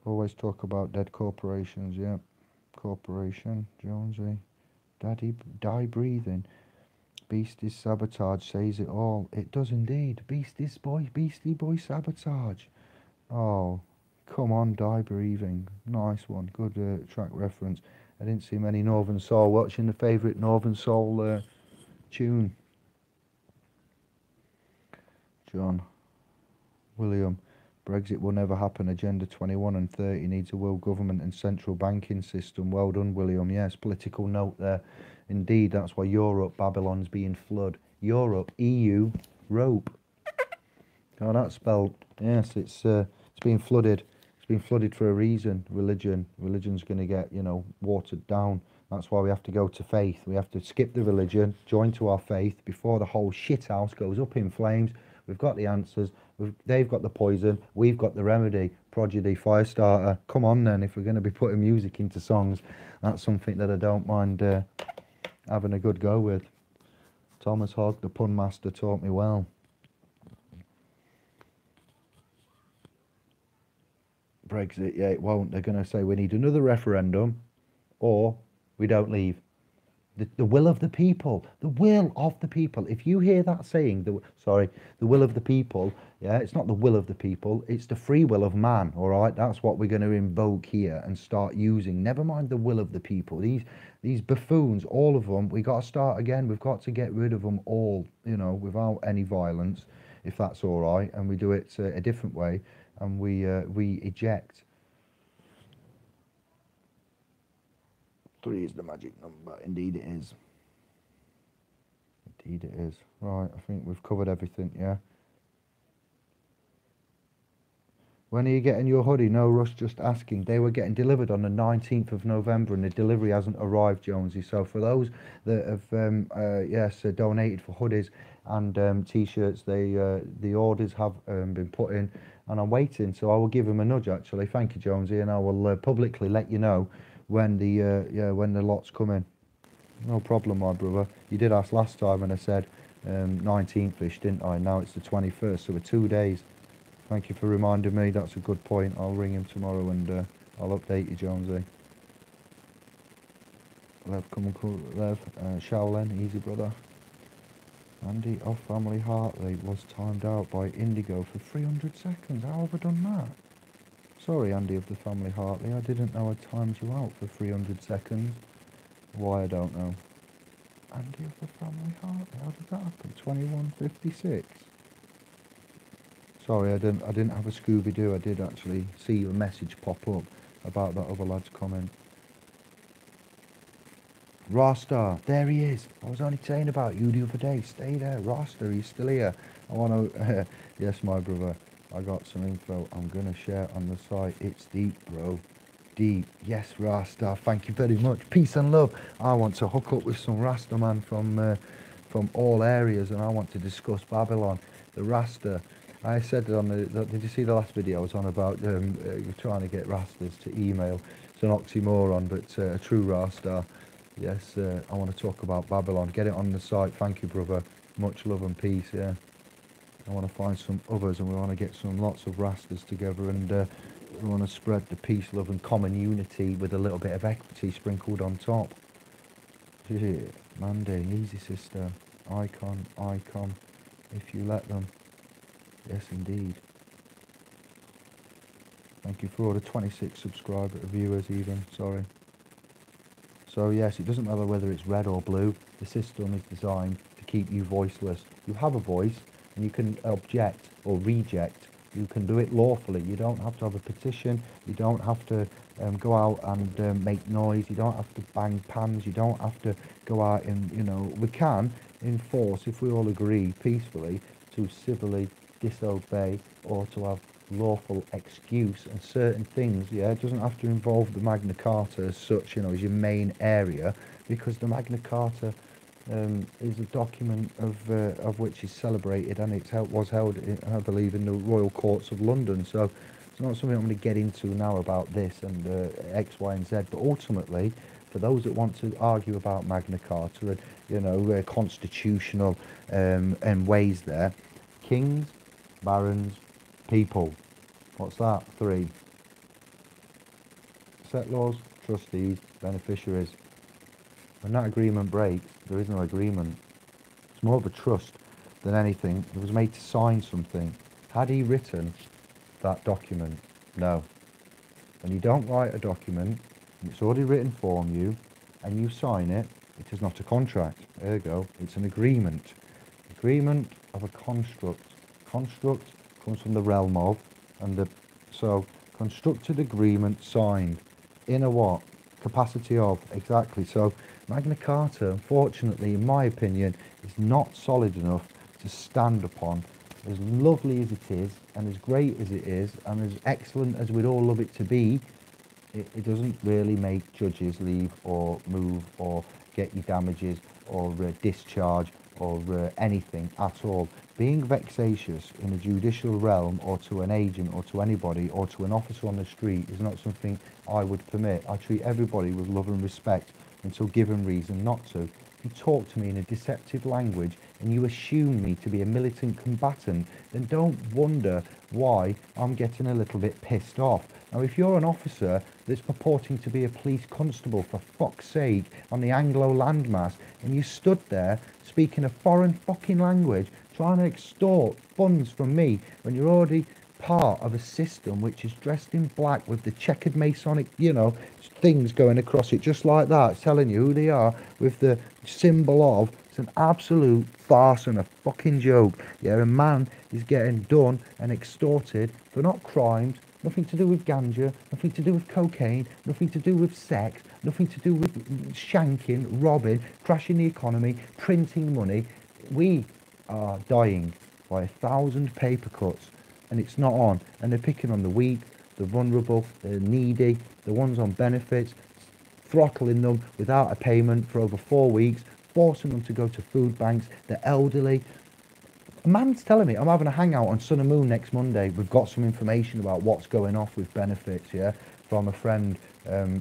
Always talk about dead corporations. Yeah, corporation, Jonesy. Daddy, die breathing. Beastie's sabotage says it all. It does indeed. Beastie boy sabotage. Oh, come on, die breathing. Nice one. Good track reference. I didn't see many Northern Soul. Watching the favourite Northern Soul tune. John. William. Brexit will never happen. Agenda 21 and 30 needs a world government and central banking system. Well done, William. Yes, political note there. Indeed, that's why Europe, Babylon's being flood. Europe, EU, rope. Oh, that's spelled. Yes, it's being flooded. It's been flooded for a reason. Religion's going to get, you know, watered down. That's why we have to go to faith. We have to skip the religion, join to our faith before the whole shithouse goes up in flames. We've got the answers. They've got the poison. We've got the remedy. Prodigy, Firestarter. Come on then, if we're going to be putting music into songs, that's something that I don't mind having a good go with. Thomas Hogg, the pun master, taught me well. Brexit, yeah, it won't. They're going to say we need another referendum, or we don't leave. The will of the people, the will of the people. If you hear that saying, the will of the people, yeah, it's not the will of the people, it's the free will of man, all right? That's what we're going to invoke here and start using. Never mind the will of the people. These buffoons, all of them, we got to start again. We've got to get rid of them all, you know, without any violence, if that's all right. And we do it a different way, and we eject. 3 is the magic number. Indeed it is. Indeed it is. Right, I think we've covered everything, yeah? When are you getting your hoodie? No rush, just asking. They were getting delivered on the 19th of November, and the delivery hasn't arrived, Jonesy. So for those that have, donated for hoodies and T-shirts, the orders have been put in, and I'm waiting. So I will give them a nudge, actually. Thank you, Jonesy, and I will publicly let you know when the lots come in. No problem, my brother. You did ask last time, and I said 19th-ish, didn't I? Now it's the 21st, so we're 2 days. Thank you for reminding me. That's a good point. I'll ring him tomorrow and I'll update you, Jonesy. Lev, come and call Lev. Shaolin, easy brother. Andy of Family Heart Rate was timed out by Indigo for 300 seconds. How have I done that? Sorry, Andy of the Family Hartley, I didn't know I timed you out for 300 seconds. Why, I don't know. Andy of the Family Hartley, how did that happen? 21:56. Sorry, I didn't have a Scooby-Doo. I did actually see your message pop up about that other lad's comment. Rasta, there he is. I was only saying about you the other day. Stay there, Rasta, he's still here. I want to, yes, my brother, I got some info I'm going to share on the site. It's deep, bro. Deep. Yes, Rasta, thank you very much. Peace and love. I want to hook up with some Rasta man from all areas, and I want to discuss Babylon. The Rasta. I said it on did you see the last video I was on about trying to get Rastas to email? It's an oxymoron, but a true Rasta. Yes, I want to talk about Babylon. Get it on the site. Thank you, brother. Much love and peace, yeah. I want to find some others, and we want to get lots of Rastas together, and we want to spread the peace, love and common unity with a little bit of equity sprinkled on top. Yeah. Mandy, easy sister. Icon, if you let them. Yes, indeed. Thank you for all the 26 subscriber viewers even, sorry. So yes, it doesn't matter whether it's red or blue, the system is designed to keep you voiceless. You have a voice and you can object or reject. You can do it lawfully. You don't have to have a petition. You don't have to go out and make noise. You don't have to bang pans. You don't have to go out and, you know, we can enforce, if we all agree peacefully, to civilly disobey or to have lawful excuse and certain things. Yeah, it doesn't have to involve the Magna Carta as such, you know, as your main area, because the Magna Carta is a document of which is celebrated, and was held, I believe, in the Royal Courts of London. So it's not something I'm going to get into now about this and X, Y, and Z. But ultimately, for those that want to argue about Magna Carta and, you know, constitutional and ways there, kings, barons, people. What's that? 3. Settlors, trustees, beneficiaries. When that agreement breaks, there is no agreement. It's more of a trust than anything. It was made to sign something. Had he written that document? No. When you don't write a document, and it's already written for you, and you sign it, it is not a contract. There you go. It's an agreement. Agreement of a construct. Construct comes from the realm of, and so constructed agreement signed in a what? Capacity of, exactly. So Magna Carta, unfortunately, in my opinion, is not solid enough to stand upon. As lovely as it is, and as great as it is, and as excellent as we'd all love it to be, it doesn't really make judges leave or move or get you damages or discharge or anything at all. Being vexatious in a judicial realm or to an agent or to anybody or to an officer on the street is not something I would permit. I treat everybody with love and respect until given reason not to. If you talk to me in a deceptive language and you assume me to be a militant combatant, then don't wonder why I'm getting a little bit pissed off. Now, if you're an officer that's purporting to be a police constable, for fuck's sake, on the Anglo landmass, and you stood there speaking a foreign fucking language, trying to extort funds from me when you're already part of a system which is dressed in black with the checkered Masonic, you know, things going across it just like that, telling you who they are with the symbol of. It's an absolute farce and a fucking joke. Yeah, a man is getting done and extorted for not crimes, nothing to do with ganja, nothing to do with cocaine, nothing to do with sex, nothing to do with shanking, robbing, crashing the economy, printing money. We are dying by 1,000 paper cuts, and it's not on. And they're picking on the weak, the vulnerable, the needy, the ones on benefits, throttling them without a payment for over 4 weeks, forcing them to go to food banks, the elderly. A man's telling me, I'm having a hangout on Sun and Moon next Monday. We've got some information about what's going off with benefits, yeah, from a friend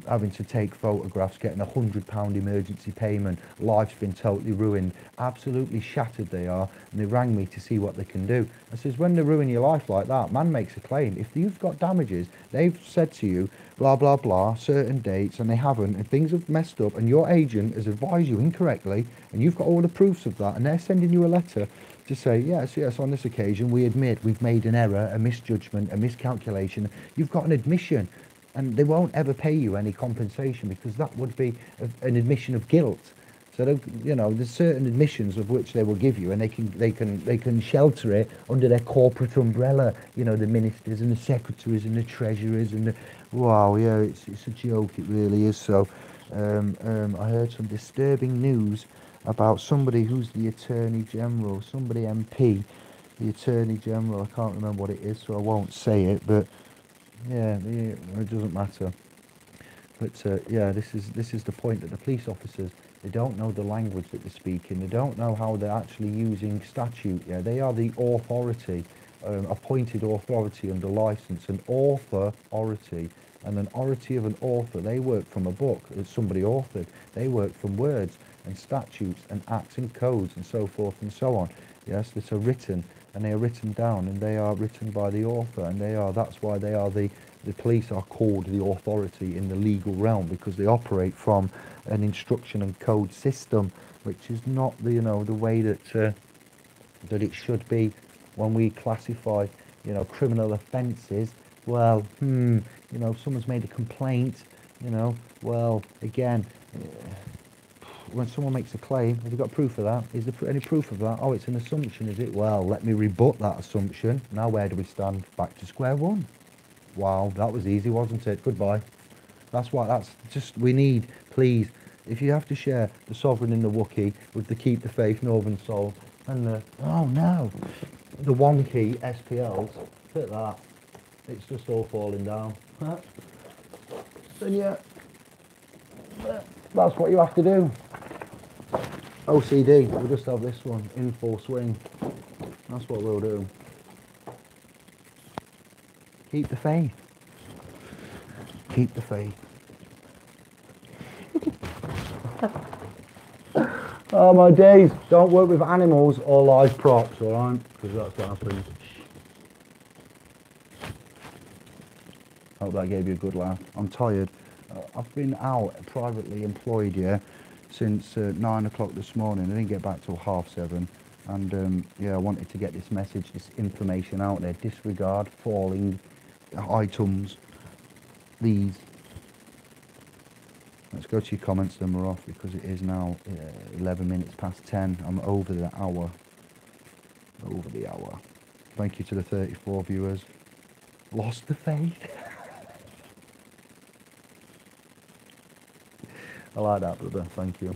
having to take photographs, getting £100 emergency payment. Life's been totally ruined, absolutely shattered they are, and they rang me to see what they can do. I says, when they ruin your life like that, man makes a claim. If you've got damages, they've said to you, blah, blah, blah, certain dates, and they haven't, and things have messed up, and your agent has advised you incorrectly, and you've got all the proofs of that, and they're sending you a letter to say, yes, on this occasion, we admit we've made an error, a misjudgment, a miscalculation. You've got an admission, and they won't ever pay you any compensation because that would be an admission of guilt. So, you know, there's certain admissions of which they will give you, and they can shelter it under their corporate umbrella. You know, the ministers and the secretaries and the treasurers and the, wow, yeah, it's a joke, it really is. So, I heard some disturbing news about somebody who's the Attorney General, somebody MP, the Attorney General. I can't remember what it is, so I won't say it. But yeah, it doesn't matter. But yeah, this is the point, that the police officers, they don't know the language that they're speaking. They don't know how they're actually using statute. Yeah, they are the authority, appointed authority under license, an authority. And an ority of an author, they work from a book that somebody authored. They work from words and statutes and acts and codes and so forth and so on. Yes, that are written, and they are written down, and they are written by the author, and that's why they are the police are called the authority in the legal realm, because they operate from an instruction and code system, which is not the, you know, the way that that it should be when we classify, you know, criminal offences. Well, you know, if someone's made a complaint, you know, well, again, when someone makes a claim, have you got proof of that? Is there any proof of that? Oh, it's an assumption, is it? Well, let me rebut that assumption. Now where do we stand? Back to square one. Wow, that was easy, wasn't it? Goodbye. That's just, we need, please, if you have to share the Sovereign in the Wookiee with the Keep the Faith Northern Soul and the, oh no, the wonky SPLs, look at that. It's just all falling down. And yeah, that's what you have to do. OCD, we'll just have this one in full swing. That's what we'll do. Keep the faith. Keep the faith. Oh my days, don't work with animals or live props, alright? Because that's what happens. Hope that gave you a good laugh. I'm tired. I've been out privately employed, yeah, since 9 o'clock this morning. I didn't get back till 7:30. And yeah, I wanted to get this message, this information out there. Disregard falling items. These. Let's go to your comments, then we're off, because it is now 11 minutes past 10. I'm over the hour. Over the hour. Thank you to the 34 viewers. Lost the faith. I like that, brother. Thank you.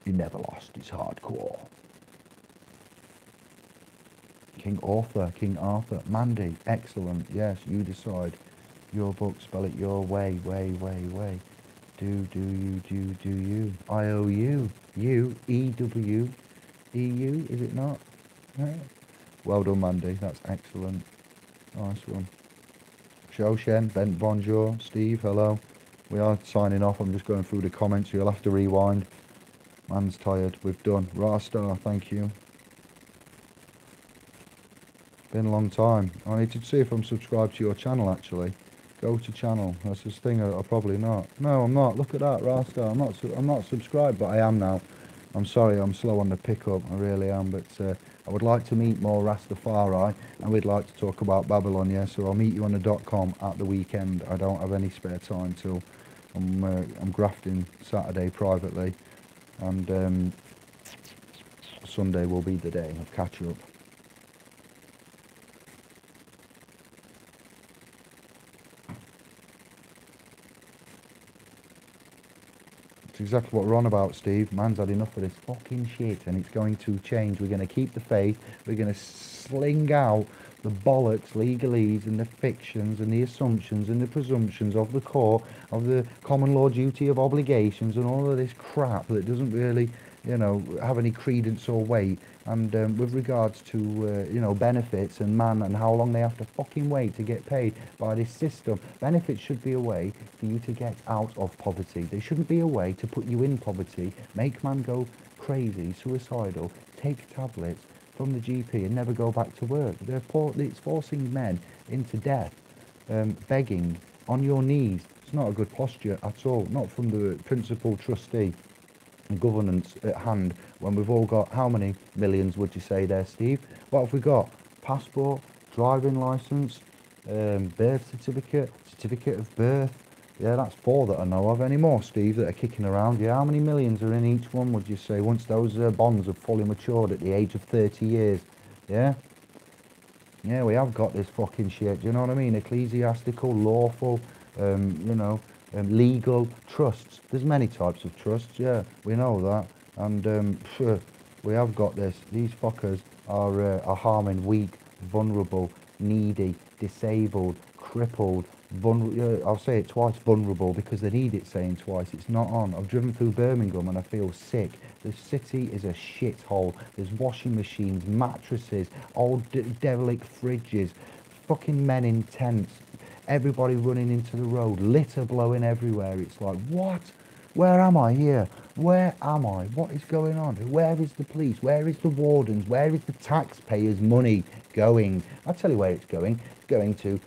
You never lost. It's hardcore. King Arthur. Mandy. Excellent. Yes, you decide. Your book. Spell it your way. Way. Do you. IOU. You. EW. EU. Is it not? Yeah. Well done, Mandy. That's excellent. Nice one. Shoshen. Bent bonjour. Steve. Hello. We are signing off. I'm just going through the comments. You'll have to rewind. Man's tired. We've done. Rastar, thank you. Been a long time. I need to see if I'm subscribed to your channel, actually. Go to channel. That's this thing. I'll probably not. No, I'm not. Look at that, Rastar. I'm not subscribed, but I am now. I'm sorry. I'm slow on the pickup. I really am. But I would like to meet more Rastafari, and we'd like to talk about Babylon. Yeah. So I'll meet you on the .com at the weekend. I don't have any spare time till I'm grafting Saturday privately, and Sunday will be the day of catch up. It's exactly what we're on about, Steve. Man's had enough of this fucking shit, and it's going to change. We're going to keep the faith. We're going to sling out the bollocks, legalese, and the fictions, and the assumptions, and the presumptions of the court, of the common law duty of obligations, and all of this crap that doesn't really, you know, have any credence or weight. And with regards to, you know, benefits and and how long they have to fucking wait to get paid by this system. Benefits should be a way for you to get out of poverty. They shouldn't be a way to put you in poverty, make man go crazy, suicidal, take tablets from the GP and never go back to work. It's forcing men into death, begging on your knees. It's not a good posture at all, not from the principal trustee and governance at hand, when we've all got, how many millions would you say there, Steve? What have we got? Passport, driving licence, birth certificate, certificate of birth. Yeah, that's 4 that I know of. Any more, Steve, that are kicking around? Yeah, how many millions are in each one, would you say, once those bonds have fully matured at the age of 30 years? Yeah? Yeah, we have got this fucking shit, do you know what I mean? Ecclesiastical, lawful, you know, legal trusts. There's many types of trusts, yeah, we know that. And we have got this. These fuckers are harming weak, vulnerable, needy, disabled, crippled, I'll say it twice, vulnerable, because they need it saying twice. It's not on. I've driven through Birmingham and I feel sick. The city is a shithole. There's washing machines, mattresses, old derelict fridges, fucking men in tents, everybody running into the road, litter blowing everywhere. It's like, what? Where am I here? Where am I? What is going on? Where is the police? Where is the wardens? Where is the taxpayers' money going? I'll tell you where it's going. It's going to,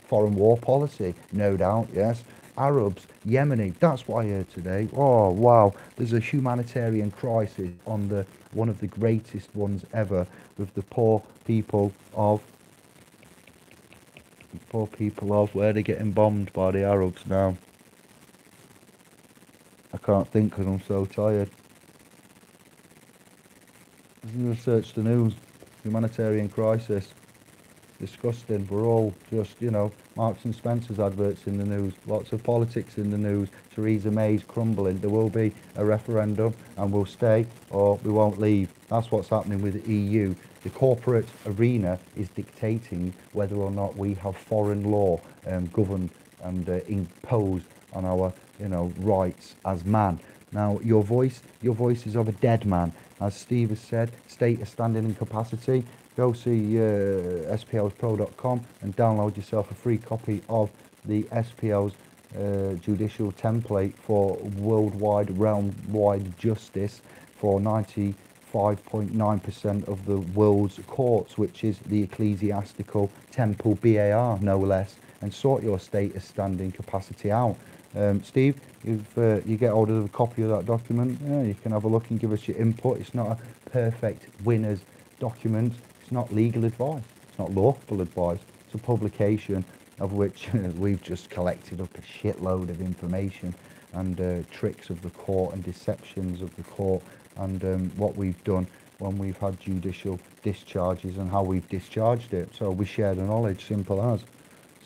foreign war policy, no doubt, yes. Arabs, Yemeni, that's what I heard today. Oh, wow. There's a humanitarian crisis on one of the greatest ones ever with the poor people of, where they're getting bombed by the Arabs now. I can't think because I'm so tired. I'm going to search the news. Humanitarian crisis. Disgusting. We're all just, Marks and Spencer's adverts in the news. Lots of politics in the news. Theresa May's crumbling. There will be a referendum and we'll stay or we won't leave. That's what's happening with the EU. The corporate arena is dictating whether or not we have foreign law governed and imposed on our rights as man. Now, your voice is of a dead man. As Steve has said, state of standing incapacity. Go see splspro.com and download yourself a free copy of the SPL's judicial template for worldwide, realm-wide justice for 95.9% of the world's courts, which is the ecclesiastical temple, BAR, no less, and sort your state of standing capacity out. Steve, if you get hold of a copy of that document, you can have a look and give us your input. It's not a perfect winner's document. It's not legal advice. It's not lawful advice. It's a publication of which we've just collected up a shitload of information and tricks of the court and deceptions of the court and what we've done when we've had judicial discharges and how we've discharged it. So we share the knowledge, simple as.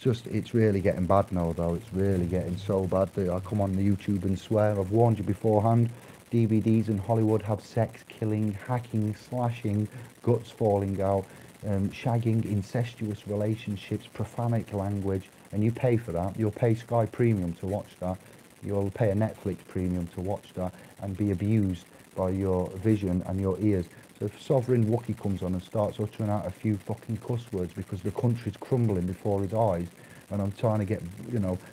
It's really getting bad now, though. It's really getting so bad that I come on the YouTube and swear. I've warned you beforehand. DVDs in Hollywood have sex, killing, hacking, slashing, guts falling out, shagging, incestuous relationships, profanic language, and you pay for that. You'll pay Sky Premium to watch that. You'll pay a Netflix Premium to watch that and be abused by your vision and your ears. So if Sovereign Wookie comes on and starts uttering out a few fucking cuss words because the country's crumbling before his eyes, and I'm trying to get,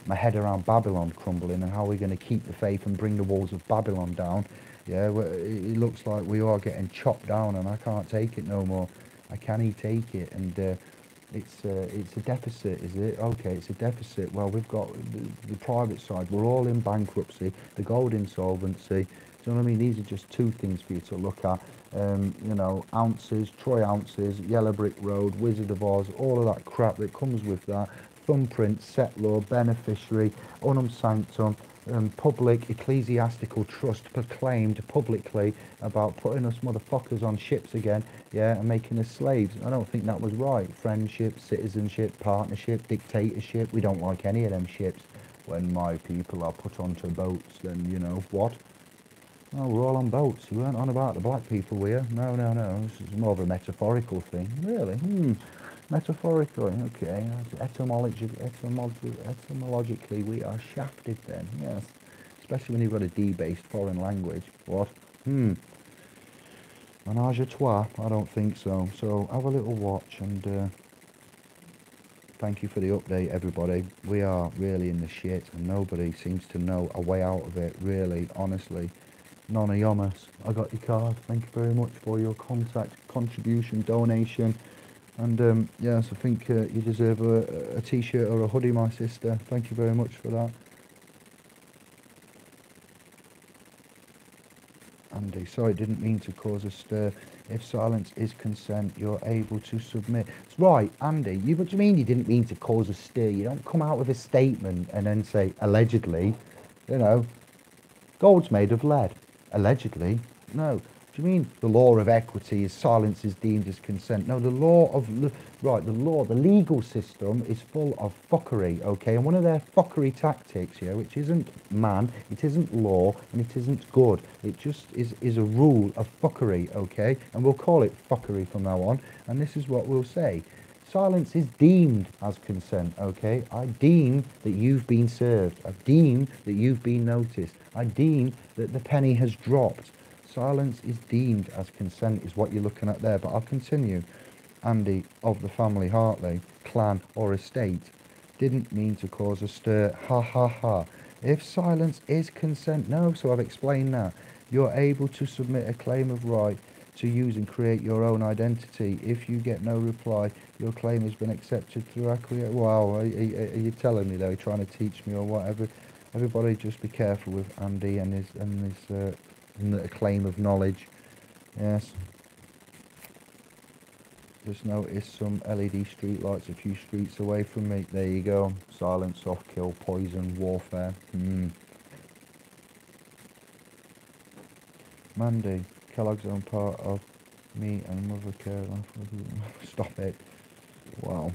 my head around Babylon crumbling and how we're going to keep the faith and bring the walls of Babylon down, it looks like we are getting chopped down and I can't take it no more. I can't take it, and it's a deficit, is it? Okay, it's a deficit. Well, we've got the private side. We're all in bankruptcy, the gold insolvency. Do you know what I mean? These are just two things for you to look at. Ounces, Troy Ounces, Yellow Brick Road, Wizard of Oz, all of that crap that comes with that. Thumbprint, settlor, beneficiary, unum sanctum, public ecclesiastical trust proclaimed publicly about putting us motherfuckers on ships again, and making us slaves. I don't think that was right. Friendship, citizenship, partnership, dictatorship, we don't like any of them ships. When my people are put onto boats, then what? Oh, we're all on boats. We weren't on about the black people, were you? No. This is more of a metaphorical thing. Really? Metaphorically, okay. Etymologically, we are shafted then, yes. Especially when you've got a D-based foreign language. What? Menage a trois? I don't think so. So have a little watch and thank you for the update, everybody. We are really in the shit and nobody seems to know a way out of it, really, honestly. None of Yomas, I got your card. Thank you very much for your contact, contribution, donation. And yes, I think you deserve a t-shirt or a hoodie, my sister. Thank you very much for that. Andy, sorry, didn't mean to cause a stir. If silence is consent, you're able to submit. It's right, Andy, what do you mean you didn't mean to cause a stir? You don't come out with a statement and then say, allegedly, gold's made of lead. Allegedly. No. Do you mean the law of equity is silence is deemed as consent? No, the law of, right, the law, the legal system is full of fuckery, okay? And one of their fuckery tactics, yeah, which isn't man, it isn't law, and it isn't good. It just is a rule of fuckery, okay? And we'll call it fuckery from now on. And this is what we'll say. Silence is deemed as consent, okay? I deem that you've been served. I deem that you've been noticed. I deem that the penny has dropped. Silence is deemed as consent is what you're looking at there. But I'll continue. Andy of the family Hartley, clan or estate, didn't mean to cause a stir. Ha ha ha. If silence is consent, no, so I've explained that. You're able to submit a claim of right to use and create your own identity. If you get no reply, your claim has been accepted through acquiescence. Wow, are you telling me they're trying to teach me or whatever? Everybody just be careful with Andy and his the claim of knowledge. Yes. Just noticed some LED street lights a few streets away from me. There you go. Silent, soft kill, poison, warfare. Mandy, Kellogg's own part of me and mother care. Stop it. Wow.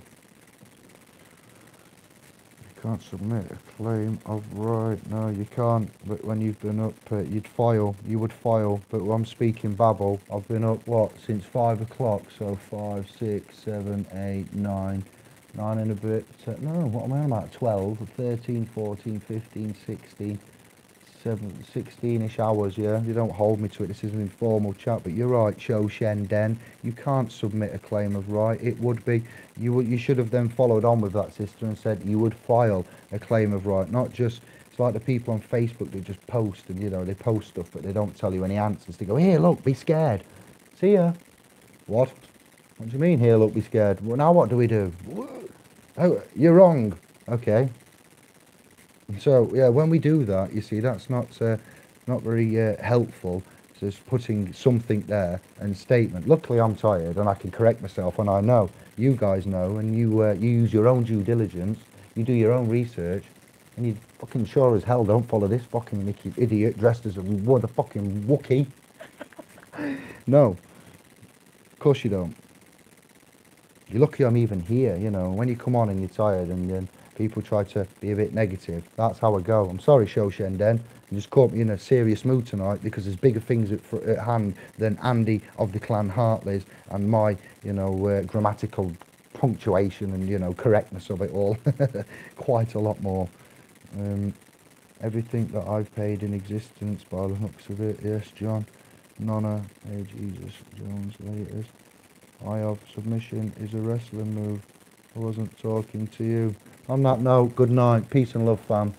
Can't submit a claim of right. No, you can't. But when you've been up, you'd file. You would file. But I'm speaking babble. I've been up, what, since 5 o'clock. So 5, 6, 7, 8, 9. 9 and a bit. No, what am I on about? 12, 13, 14, 15, 16. 16-ish hours, yeah. You don't hold me to it. This is an informal chat, but you're right, Show Shen Den. You can't submit a claim of right. It would be you should have then followed on with that, sister, and said you would file a claim of right, not just. It's like the people on Facebook that just post and they post stuff, but they don't tell you any answers. They go, here, look, be scared. See ya. What? What do you mean, here, look, be scared? Well, now what do we do? Oh, you're wrong. Okay. So yeah, when we do that, you see, that's not very helpful. Just putting something there and statement. Luckily, I'm tired and I can correct myself, and I know you guys know, and you use your own due diligence. You do your own research, and you fucking sure as hell don't follow this fucking Mickey idiot dressed as a fucking Wookiee. No, of course you don't. You're lucky I'm even here. You know, when you come on and you're tired and then people try to be a bit negative. That's how I go. I'm sorry, Show Shen Den. You just caught me in a serious mood tonight because there's bigger things at hand than Andy of the clan Hartleys and my, grammatical punctuation and, correctness of it all. Quite a lot more. Everything that I've paid in existence by the looks of it. Yes, John. Nonna. Hey, Jesus. Jones. Laters. Eye of submission is a wrestling move. I wasn't talking to you. On that note, good night. Peace and love, fam.